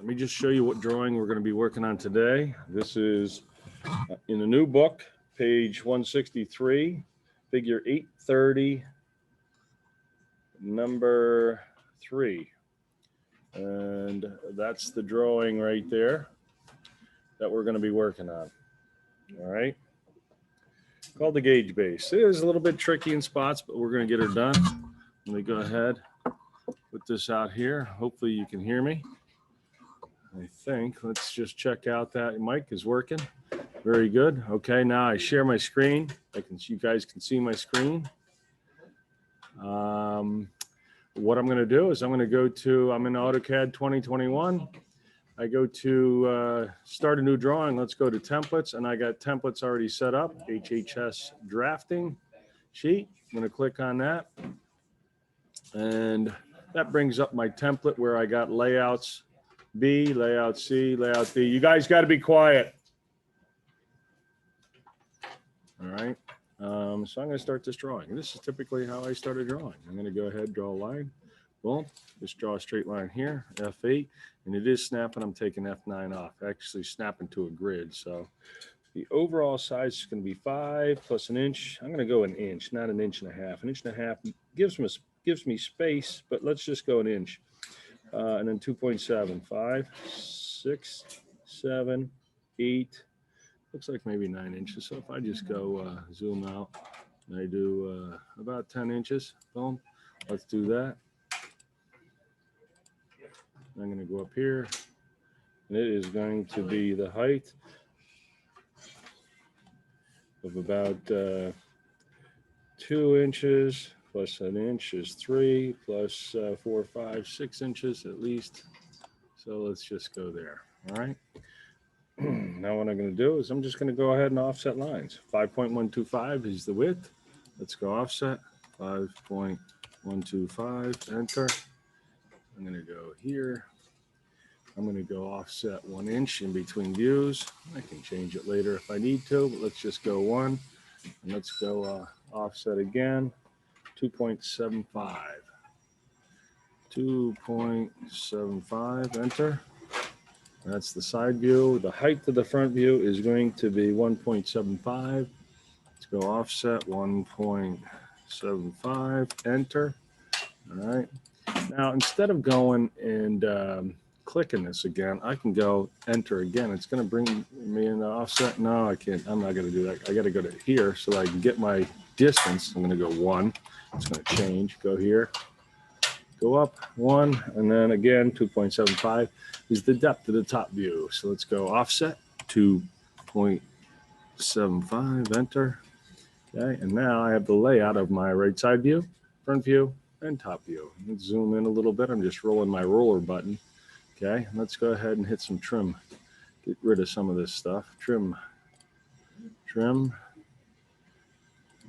Let me just show you what drawing we're going to be working on today. This is in the new book, page 163, figure 830, number 3. And that's the drawing right there that we're going to be working on. All right. Called the gauge base. It is a little bit tricky in spots, but we're going to get her done. Let me go ahead, put this out here. Hopefully you can hear me. I think. Let's just check out that mic is working. Very good. Okay, now I share my screen. You guys can see my screen. What I'm going to do is I'm in AutoCAD 2021. I go to start a new drawing. Let's go to templates, and I got templates already set up. HHS drafting sheet. I'm going to click on that, and that brings up my template where I got layouts B, layout C, layout B. You guys got to be quiet. All right. So I'm going to start this drawing. This is typically how I start a drawing. I'm going to go ahead, draw a line. Boom. Just draw a straight line here, F8. And it is snapping. I'm taking F9 off. Actually snapping to a grid. So the overall size is going to be 5 plus an inch. I'm going to go an inch, not an inch and a half. An inch and a half gives me space, but let's just go an inch. And then 2.7, 5, 6, 7, 8, looks like maybe 9 inches. So if I just go zoom out, and I do about 10 inches, boom, let's do that. I'm going to go up here, and it is going to be the height of about 2 inches. Plus an inch is 3, plus 4, 5, 6 inches at least. So let's just go there. All right. Now what I'm going to do is I'm just going to go ahead and offset lines. 5.125 is the width. Let's go offset. 5.125, enter. I'm going to go here. I'm going to go offset 1 inch in between views. I can change it later if I need to, but let's just go 1. And let's go offset again. 2.75. 2.75, enter. That's the side view. The height of the front view is going to be 1.75. Let's go offset 1.75, enter. All right. Now, instead of going and clicking this again, I can go enter again. It's going to bring me in the offset. No, I can't. I'm not going to do that. I got to go to here so that I can get my distance. I'm going to go 1. It's going to change. Go here. Go up 1, and then again 2.75 is the depth of the top view. So let's go offset 2.75, enter. Okay, and now I have the layout of my right side view, front view, and top view. Let's zoom in a little bit. I'm just rolling my roller button. Okay, let's go ahead and hit some trim. Get rid of some of this stuff. Trim, trim,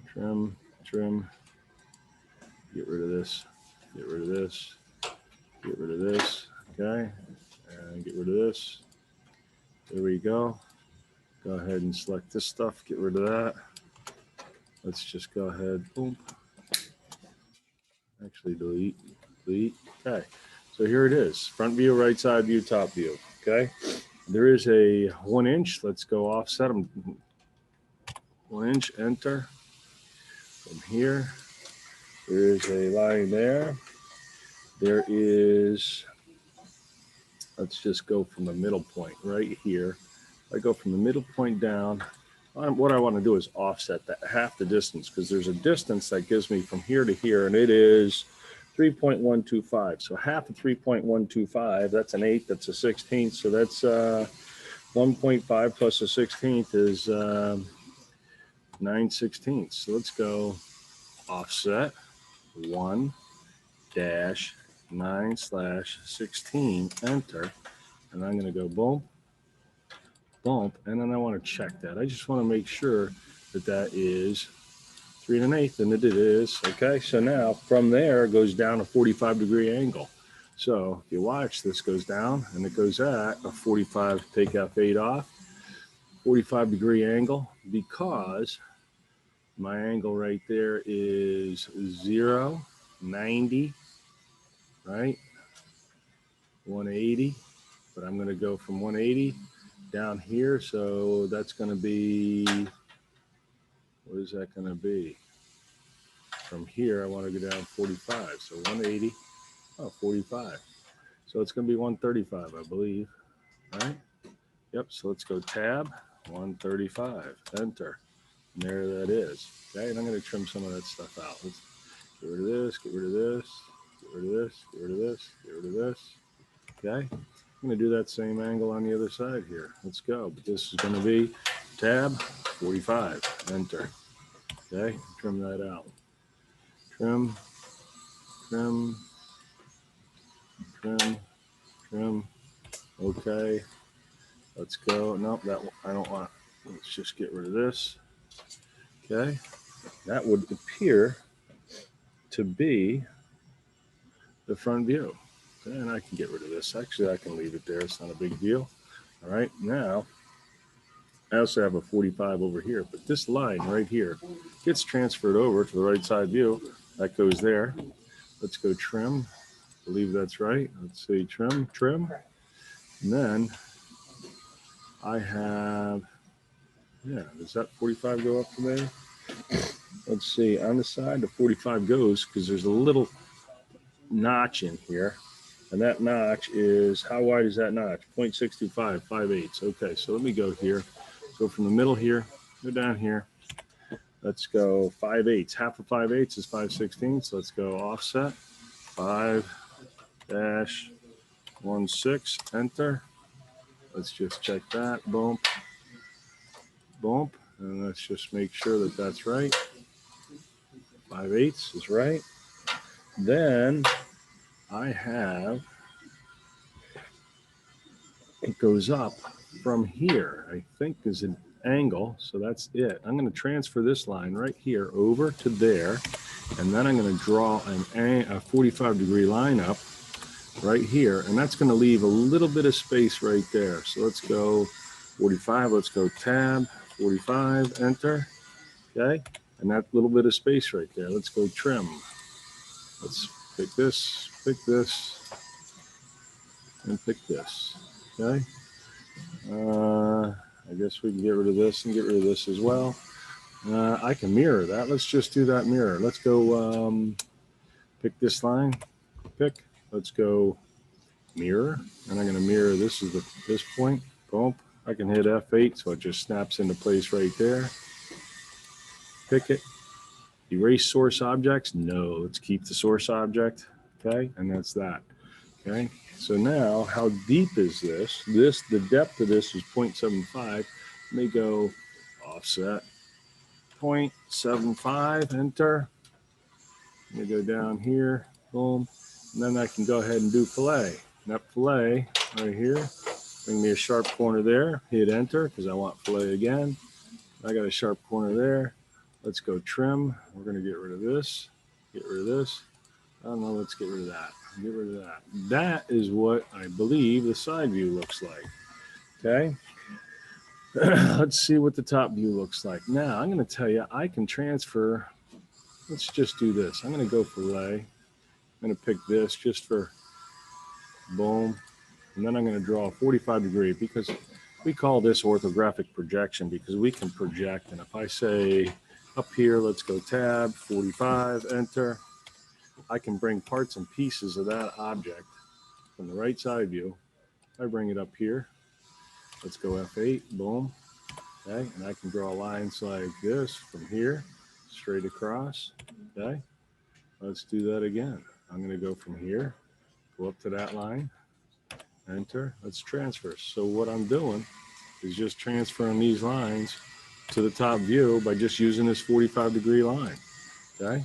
trim, trim. Get rid of this. Get rid of this, get rid of this, okay, and get rid of this. There we go. Go ahead and select this stuff, get rid of that. Let's just go ahead, boom. Actually delete, delete, okay. So here it is, front view, right side view, top view, okay. There is a 1 inch, let's go offset them. 1 inch, enter. From here, there is a line there. There is, let's just go from the middle point right here. I go from the middle point down. What I want to do is offset that half the distance because there's a distance that gives me from here to here, and it is 3.125. So half of 3.125, that's an 1/8, that's a 1/16. So that's 1.5 plus a 1/16 is 9/16. So let's go offset 1-9/16, enter, and I'm going to go boom, bump, and then I want to check that. I just want to make sure that that is 3 1/8, and it is. Okay, so now from there it goes down a 45-degree angle. So if you watch, this goes down, and it goes at a 45, take F8 off, 45-degree angle, because my angle right there is 0, 90, right? 180, but I'm going to go from 180 down here. So that's going to be, what is that going to be? From here, I want to go down 45. So 180, 45. So it's going to be 135, I believe, right? Yep, so let's go tab, 135, enter. And there that is. Okay, and I'm going to trim some of that stuff out. Let's get rid of this, get rid of this, get rid of this, get rid of this, get rid of this. Okay, I'm going to do that same angle on the other side here. Let's go. But this is going to be tab, 45, enter. Okay, trim that out. Trim, trim, trim, trim. Okay, let's go. Nope, that I don't want. Let's just get rid of this. Okay, that would appear to be the front view. And I can get rid of this. Actually, I can leave it there. It's not a big deal. All right, now I also have a 45 over here, but this line right here gets transferred over to the right side view. That goes there. Let's go trim. I believe that's right. Let's see, trim, trim. And then I have, yeah, does that 45 go up to there? Let's see, on the side, the 45 goes because there's a little notch in here. And that notch is, how wide is that notch? 0.625, 5/8. Okay, so let me go here. Go from the middle here, go down here. Let's go 5/8. Half of 5/8 is 5/16. So let's go offset, 5-16, enter. Let's just check that, boom, boom. And let's just make sure that that's right. 5/8 is right. Then I have, it goes up from here, I think is an angle. So that's it. I'm going to transfer this line right here over to there. And then I'm going to draw a 45-degree line up right here. And that's going to leave a little bit of space right there. So let's go 45. Let's go tab, 45, enter. Okay. And that little bit of space right there. Let's go trim. Let's pick this, and pick this. Okay. I guess we can get rid of this and get rid of this as well. I can mirror that. Let's just do that mirror. Let's go pick this line. Pick. Let's go mirror. And I'm going to mirror this is this point. Boom. I can hit F8 so it just snaps into place right there. Pick it. Erase source objects. No, let's keep the source object. Okay. And that's that. Okay. So now how deep is this? The depth of this is 0.75. Let me go offset 0.75, enter. Let me go down here, boom. And then I can go ahead and do fillet. And that fillet right here, bring me a sharp corner there, hit enter because I want fillet again. I got a sharp corner there. Let's go trim. We're going to get rid of this, get rid of this. I don't know, let's get rid of that. Get rid of that. That is what I believe the side view looks like. Okay. Let's see what the top view looks like. Now I'm going to tell you, I can transfer. Let's just do this. I'm going to go fillet. I'm going to pick this just for boom. And then I'm going to draw a 45-degree because we call this orthographic projection because we can project. And if I say up here, let's go tab, 45, enter. I can bring parts and pieces of that object from the right side view. I bring it up here. Let's go F8, boom. Okay, and I can draw lines like this from here, straight across. Okay, let's do that again. I'm going to go from here, go up to that line, enter. Let's transfer. So what I'm doing is just transferring these lines to the top view by just using this 45-degree line. Okay.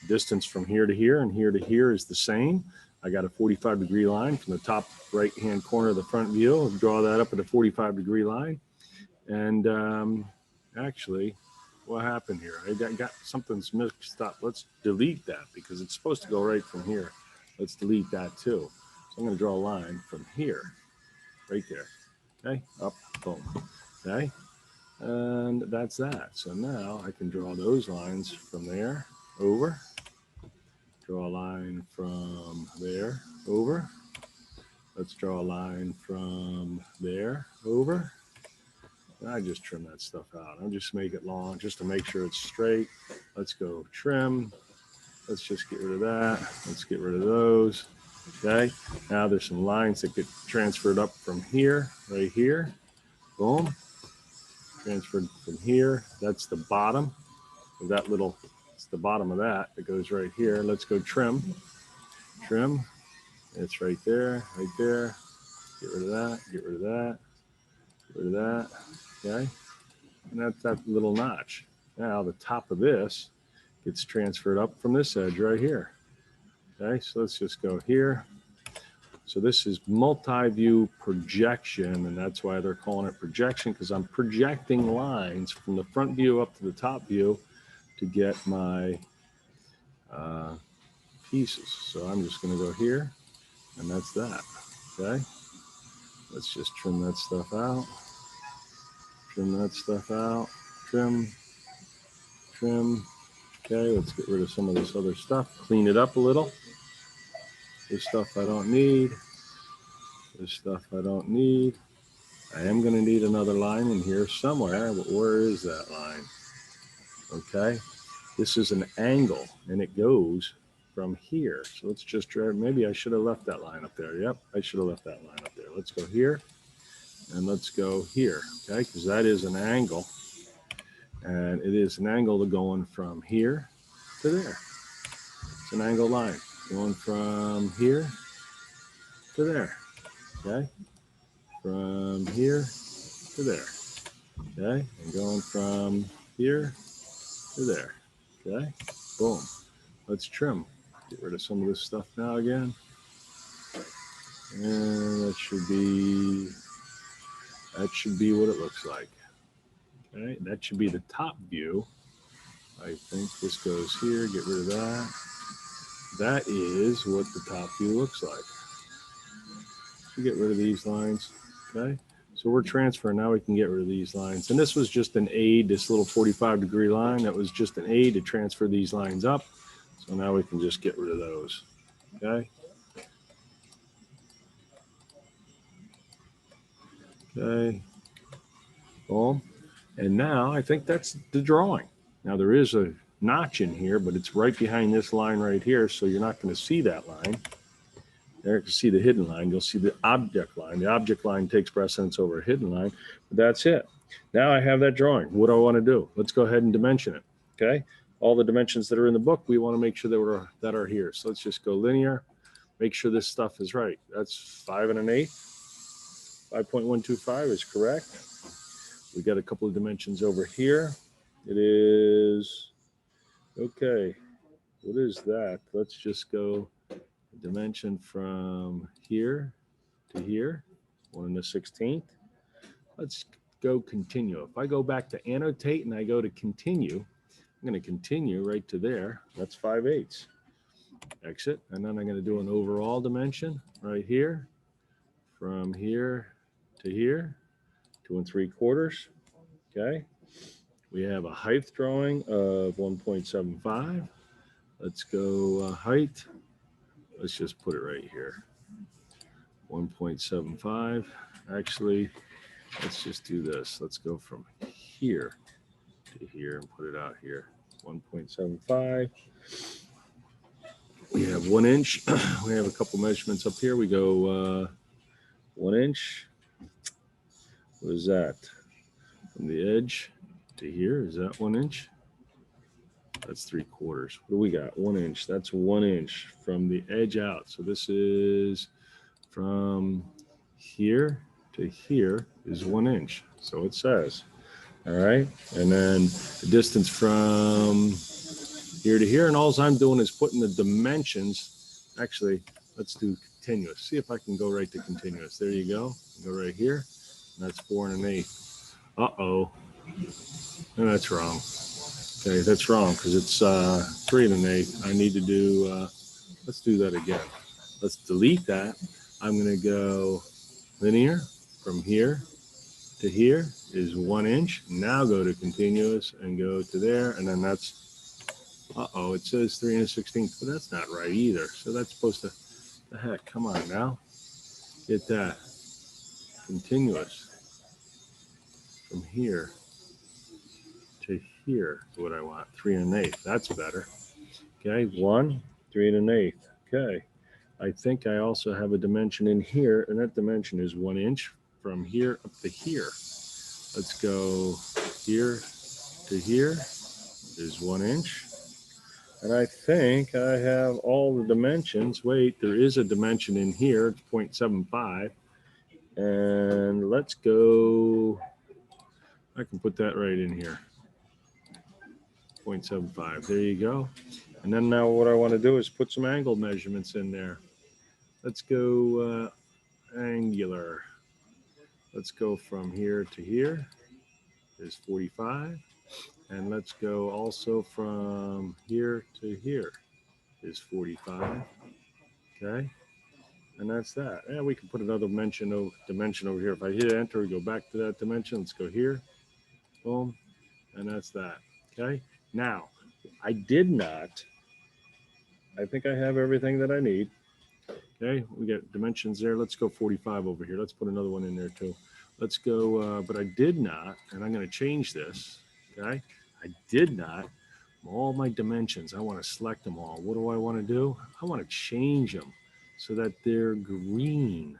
Distance from here to here and here to here is the same. I got a 45-degree line from the top right-hand corner of the front view. I'll draw that up at a 45-degree line. And actually, what happened here? I got something's mixed up. Let's delete that because it's supposed to go right from here. Let's delete that too. So I'm going to draw a line from here, right there. Okay, up, boom. Okay, and that's that. So now I can draw those lines from there over. Draw a line from there over. Let's draw a line from there over. I just trim that stuff out. I'll just make it long just to make sure it's straight. Let's go trim. Let's just get rid of that. Let's get rid of those. Okay. Now there's some lines that get transferred up from here, right here. Boom. Transferred from here. That's the bottom of that little, it's the bottom of that. It goes right here. Let's go trim. Trim. It's right there, right there. Get rid of that. Get rid of that. Get rid of that. Okay. And that's that little notch. Now the top of this gets transferred up from this edge right here. Okay, so let's just go here. So this is multi-view projection, and that's why they're calling it projection, because I'm projecting lines from the front view up to the top view to get my pieces. So I'm just going to go here, and that's that. Okay, let's just trim that stuff out. Trim that stuff out. Trim. Trim. Okay, let's get rid of some of this other stuff. Clean it up a little. This stuff I don't need. This stuff I don't need. I am going to need another line in here somewhere, but where is that line? Okay, this is an angle, and it goes from here. So let's just try. Maybe I should have left that line up there. Yep, I should have left that line up there. Let's go here, and let's go here. Okay, because that is an angle, and it is an angle going from here to there. It's an angle line going from here to there. Okay, from here to there. Okay, and going from here to there. Okay, boom. Let's trim. Get rid of some of this stuff now again. And that should be what it looks like. Okay, that should be the top view. I think this goes here. Get rid of that. That is what the top view looks like. So get rid of these lines. Okay, so we're transferring. Now we can get rid of these lines. And this was just an aid, this little 45-degree line. That was just an aid to transfer these lines up. So now we can just get rid of those. Okay. Okay. Boom. And now I think that's the drawing. Now there is a notch in here, but it's right behind this line right here. So you're not going to see that line. There you can see the hidden line. You'll see the object line. The object line takes precedence over a hidden line. But that's it. Now I have that drawing. What do I want to do? Let's go ahead and dimension it. Okay. All the dimensions that are in the book, we want to make sure that are here. So let's just go linear. Make sure this stuff is right. That's 5 1/8. 5.125 is correct. We got a couple of dimensions over here. It is, okay, what is that? Let's just go dimension from here to here, 1 1/16. Let's go continue. If I go back to annotate and I go to continue, I'm going to continue right to there. That's 5/8. Exit. And then I'm going to do an overall dimension right here, from here to here, 2 3/4. Okay. We have a height drawing of 1.75. Let's go height. Let's just put it right here. 1.75. Actually, let's just do this. Let's go from here to here and put it out here. 1.75. We have 1 inch. We have a couple measurements up here. We go 1 inch. What is that? From the edge to here, is that 1 inch? That's 3/4. What do we got? 1 inch. That's 1 inch from the edge out. So this is from here to here is 1 inch. So it says. All right. And then the distance from here to here. And all I'm doing is putting the dimensions. Actually, let's do continuous. See if I can go right to continuous. There you go. Go right here. And that's 4 1/8. Uh-oh. No, that's wrong. Okay, that's wrong because it's 3 1/8. I need to do, let's do that again. Let's delete that. I'm going to go linear from here to here is 1 inch. Now go to continuous and go to there. And then that's, uh-oh, it says 3 1/16, but that's not right either. So that's supposed to, the heck, come on now. Get that. Continuous. From here to here is what I want. 3 1/8. That's better. Okay, 1, 3 1/8. Okay. I think I also have a dimension in here, and that dimension is 1 inch from here up to here. Let's go here to here is 1 inch. And I think I have all the dimensions. Wait, there is a dimension in here. It's 0.75. And let's go, I can put that right in here. 0.75. There you go. And then now what I want to do is put some angle measurements in there. Let's go angular. Let's go from here to here is 45. And let's go also from here to here is 45. Okay. And that's that. And we can put another dimension over here. If I hit enter, we go back to that dimension. Let's go here. Boom. And that's that. Okay. Now, I did not. I think I have everything that I need. Okay. We got dimensions there. Let's go 45 over here. Let's put another one in there too. Let's go, but I did not, and I'm going to change this. Okay. I did not. All my dimensions, I want to select them all. What do I want to do? I want to change them so that they're green.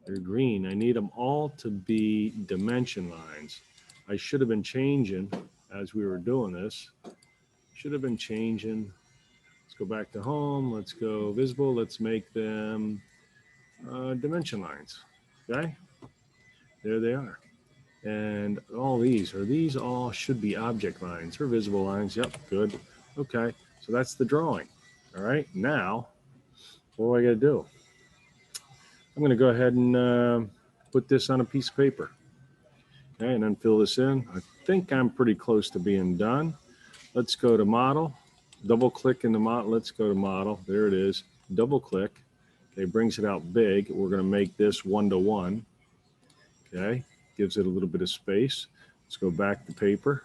They're green. I need them all to be dimension lines. I should have been changing as we were doing this. Should have been changing. Let's go back to home. Let's go visible. Let's make them dimension lines. Okay. There they are. And all these all should be object lines or visible lines. Yep. Good. Okay. So that's the drawing. All right. Now, what do I got to do? I'm going to go ahead and put this on a piece of paper. Okay, and then fill this in. I think I'm pretty close to being done. Let's go to model. Double click in the model. Let's go to model. There it is. Double click. Okay, brings it out big. We're going to make this 1:1. Okay, gives it a little bit of space. Let's go back to paper.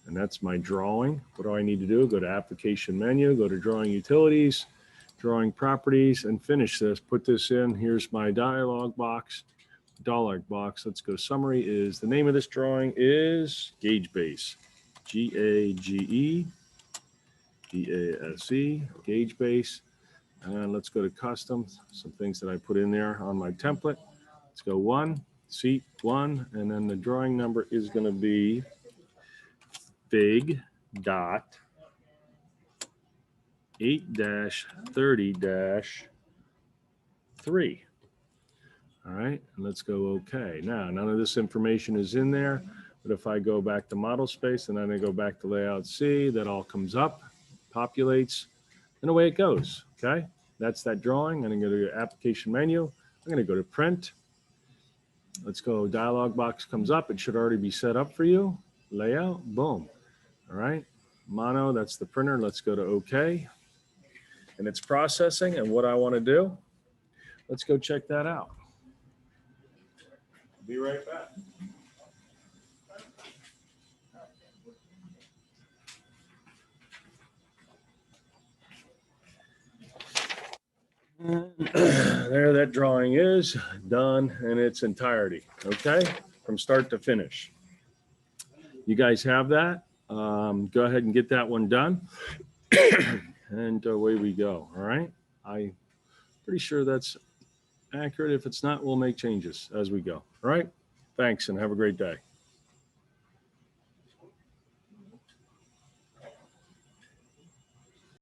And that's my drawing. What do I need to do? Go to application menu, go to drawing utilities, drawing properties, and finish this. Put this in. Here's my dialog box. Let's go summary. Is the name of this drawing is Gage base. Gage base, Gage base. And let's go to custom. Some things that I put in there on my template. Let's go 1, seat 1, and then the drawing number is going to be Fig dot 8-30-3. All right, and let's go OK. Now, none of this information is in there, but if I go back to model space and then I go back to layout C, that all comes up, populates, and away it goes. OK, that's that drawing. And I'm going to go to application menu. I'm going to go to print. Let's go, dialog box comes up. It should already be set up for you. Layout, boom. All right, mono, that's the printer. Let's go to OK. And it's processing. And what I want to do, let's go check that out. Be right back. There that drawing is done in its entirety, okay? From start to finish. You guys have that. Go ahead and get that one done. And away we go, all right? I'm pretty sure that's accurate. If it's not, we'll make changes as we go, all right? Thanks and have a great day.